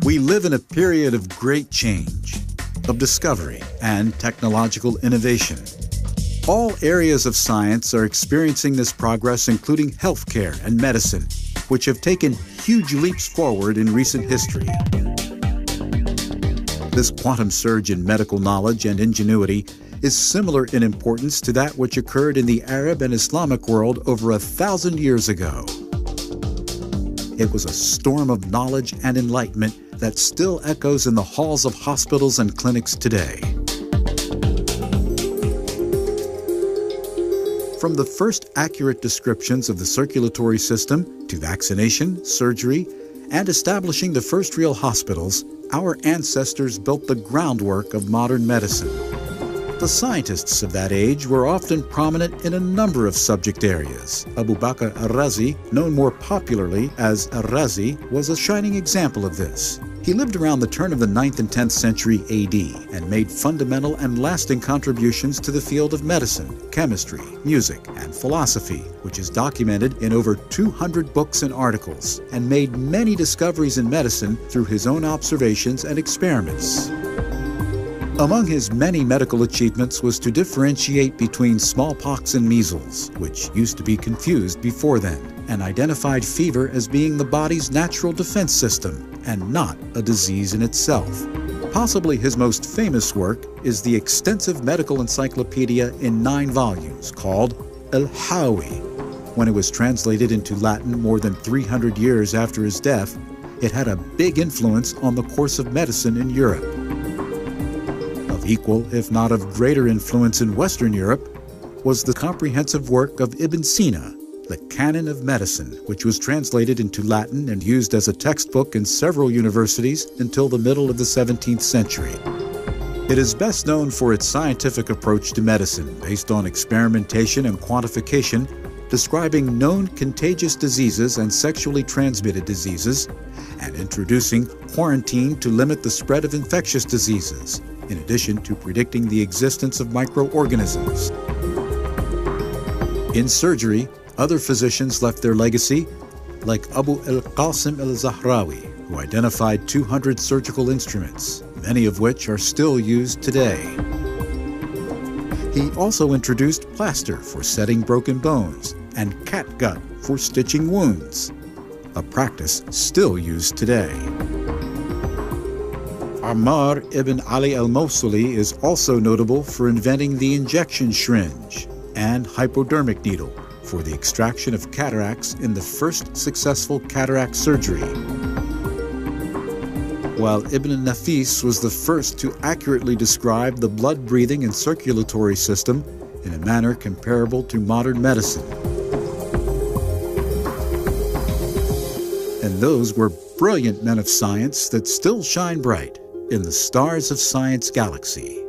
We live in a period of great change, of discovery and technological innovation. All areas of science are experiencing this progress, including healthcare and medicine, which have taken huge leaps forward in recent history. This quantum surge in medical knowledge and ingenuity is similar in importance to that which occurred in the Arab and Islamic world over 1,000 years ago. It was a storm of knowledge and enlightenment that still echoes in the halls of hospitals and clinics today. From the first accurate descriptions of the circulatory system to vaccination, surgery, and establishing the first real hospitals, our ancestors built the groundwork of modern medicine. The scientists of that age were often prominent in a number of subject areas. Abu Bakr al-Razi, known more popularly as al-Razi, was a shining example of this. He lived around the turn of the 9th and 10th century AD and made fundamental and lasting contributions to the field of medicine, chemistry, music, and philosophy, which is documented in over 200 books and articles, and made many discoveries in medicine through his own observations and experiments. Among his many medical achievements was to differentiate between smallpox and measles, which used to be confused before then, and identified fever as being the body's natural defense system and not a disease in itself. Possibly his most famous work is the extensive medical encyclopedia in 9 volumes called Al-Hawi. When it was translated into Latin more than 300 years after his death, it had a big influence on the course of medicine in Europe. Of equal, if not of greater influence in Western Europe, was the comprehensive work of Ibn Sina, The Canon of Medicine, which was translated into Latin and used as a textbook in several universities until the middle of the 17th century. It is best known for its scientific approach to medicine, based on experimentation and quantification, describing known contagious diseases and sexually transmitted diseases, and introducing quarantine to limit the spread of infectious diseases, in addition to predicting the existence of microorganisms. In surgery, other physicians left their legacy, like Abu al-Qasim al-Zahrawi, who identified 200 surgical instruments, many of which are still used today. He also introduced plaster for setting broken bones and catgut for stitching wounds, a practice still used today. Ammar ibn Ali al-Mawsili is also notable for inventing the injection syringe and hypodermic needle for the extraction of cataracts in the first successful cataract surgery. While Ibn Nafis was the first to accurately describe the blood-breathing and circulatory system in a manner comparable to modern medicine. And those were brilliant men of science that still shine bright in the stars of science galaxy.